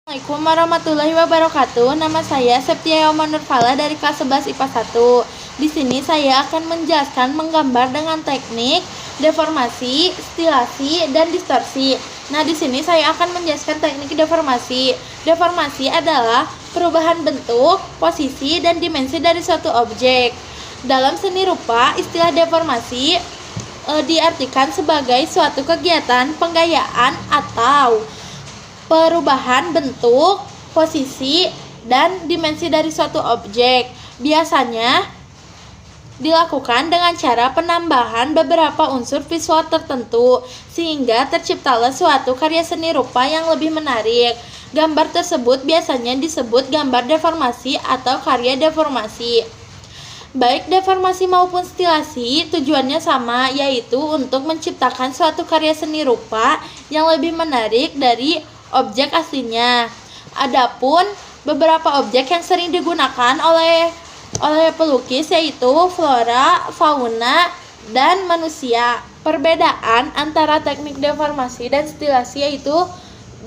Assalamualaikum warahmatullahi wabarakatuh. Nama saya Septia Yoma Nurfala dari kelas 11 IPA 1. Di sini saya akan menjelaskan menggambar dengan teknik deformasi, stilasi, dan distorsi. Nah, di sini saya akan menjelaskan teknik deformasi. Deformasi adalah perubahan bentuk, posisi, dan dimensi dari suatu objek. Dalam seni rupa, istilah deformasi diartikan sebagai suatu kegiatan penggayaan atau perubahan bentuk, posisi, dan dimensi dari suatu objek. Biasanya dilakukan dengan cara penambahan beberapa unsur visual tertentu sehingga terciptalah suatu karya seni rupa yang lebih menarik. Gambar tersebut biasanya disebut gambar deformasi atau karya deformasi. Baik deformasi maupun stilasi tujuannya sama, yaitu untuk menciptakan suatu karya seni rupa yang lebih menarik dari objek aslinya. Adapun beberapa objek yang sering digunakan oleh pelukis yaitu flora, fauna, dan manusia. Perbedaan antara teknik deformasi dan stilasi yaitu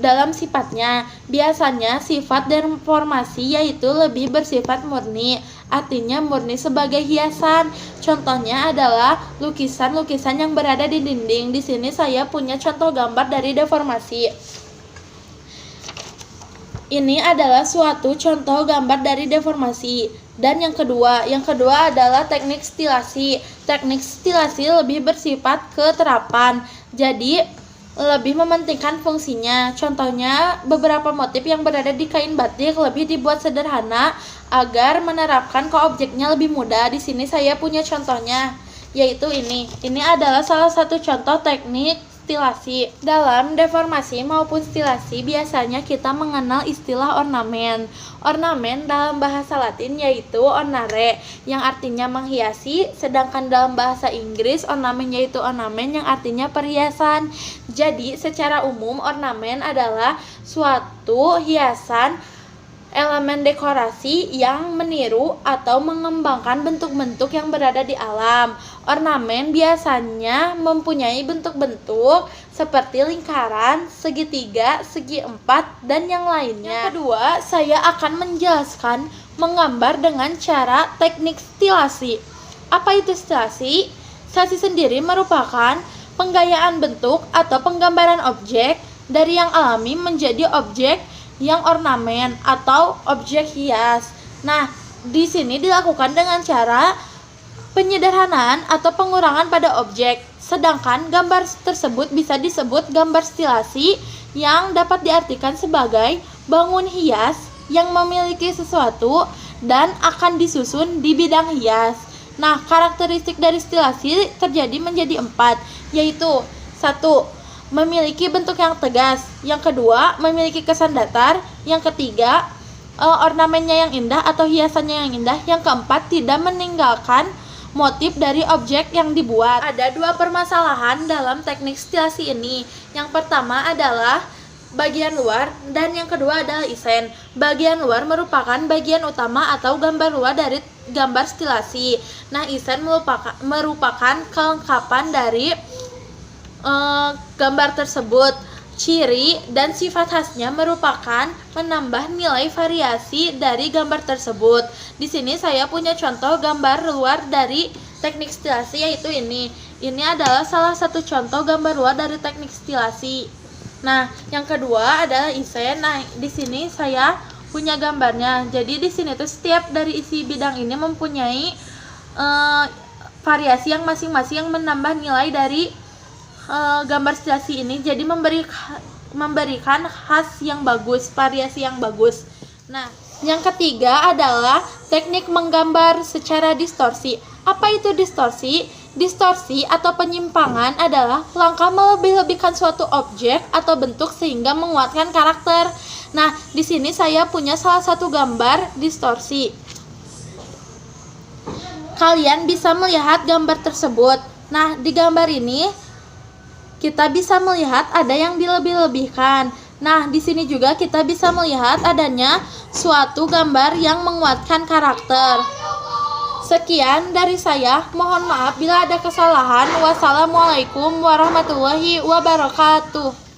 dalam sifatnya. Biasanya sifat deformasi yaitu lebih bersifat murni, artinya murni sebagai hiasan. Contohnya adalah lukisan-lukisan yang berada di dinding. Di sini saya punya contoh gambar dari deformasi. Ini adalah suatu contoh gambar dari deformasi. Dan yang kedua adalah teknik stilasi. Teknik stilasi lebih bersifat keterapan, jadi lebih mementingkan fungsinya. Contohnya, beberapa motif yang berada di kain batik lebih dibuat sederhana agar menerapkan ke objeknya lebih mudah. Di sini saya punya contohnya, yaitu ini. Ini adalah salah satu contoh teknik stilasi. Dalam deformasi maupun stilasi biasanya kita mengenal istilah ornamen. Ornamen dalam bahasa Latin yaitu ornare, yang artinya menghiasi, sedangkan dalam bahasa Inggris ornamen yaitu ornamen yang artinya perhiasan. Jadi secara umum ornamen adalah suatu hiasan elemen dekorasi yang meniru atau mengembangkan bentuk-bentuk yang berada di alam. Ornamen biasanya mempunyai bentuk-bentuk seperti lingkaran, segitiga, segi empat, dan yang lainnya. Yang kedua, saya akan menjelaskan menggambar dengan cara teknik stilasi. Apa itu stilasi? Stilasi sendiri merupakan penggayaan bentuk atau penggambaran objek dari yang alami menjadi objek yang ornamen atau objek hias. Nah, di sini dilakukan dengan cara penyederhanaan atau pengurangan pada objek. Sedangkan gambar tersebut bisa disebut gambar stilasi yang dapat diartikan sebagai bangun hias yang memiliki sesuatu dan akan disusun di bidang hias. Nah, karakteristik dari stilasi terjadi menjadi 4, yaitu 1. Memiliki bentuk yang tegas. Yang kedua, memiliki kesan datar. Yang ketiga, ornamennya yang indah atau hiasannya yang indah. Yang keempat, tidak meninggalkan motif dari objek yang dibuat. Ada 2 permasalahan dalam teknik stilasi ini. Yang pertama adalah bagian luar dan yang kedua adalah isen. Bagian luar merupakan bagian utama atau gambar luar dari gambar stilasi. Nah, isen merupakan kelengkapan dari gambar tersebut. Ciri dan sifat khasnya merupakan menambah nilai variasi dari gambar tersebut. Di sini saya punya contoh gambar luar dari teknik stilasi yaitu ini. Ini adalah salah satu contoh gambar luar dari teknik stilasi. Nah, yang kedua adalah isen. Nah, di sini saya punya gambarnya. Jadi di sini tuh setiap dari isi bidang ini mempunyai variasi yang masing-masing yang menambah nilai dari gambar stilasi ini, jadi memberikan khas yang bagus, variasi yang bagus. Nah, yang ketiga adalah teknik menggambar secara distorsi. Apa itu distorsi? Distorsi atau penyimpangan adalah langkah melebih-lebihkan suatu objek atau bentuk sehingga menguatkan karakter. Nah, di sini saya punya salah satu gambar distorsi. Kalian bisa melihat gambar tersebut. Nah, di gambar ini kita bisa melihat ada yang dilebih-lebihkan. Nah, di sini juga kita bisa melihat adanya suatu gambar yang menguatkan karakter. Sekian dari saya. Mohon maaf bila ada kesalahan. Wassalamualaikum warahmatullahi wabarakatuh.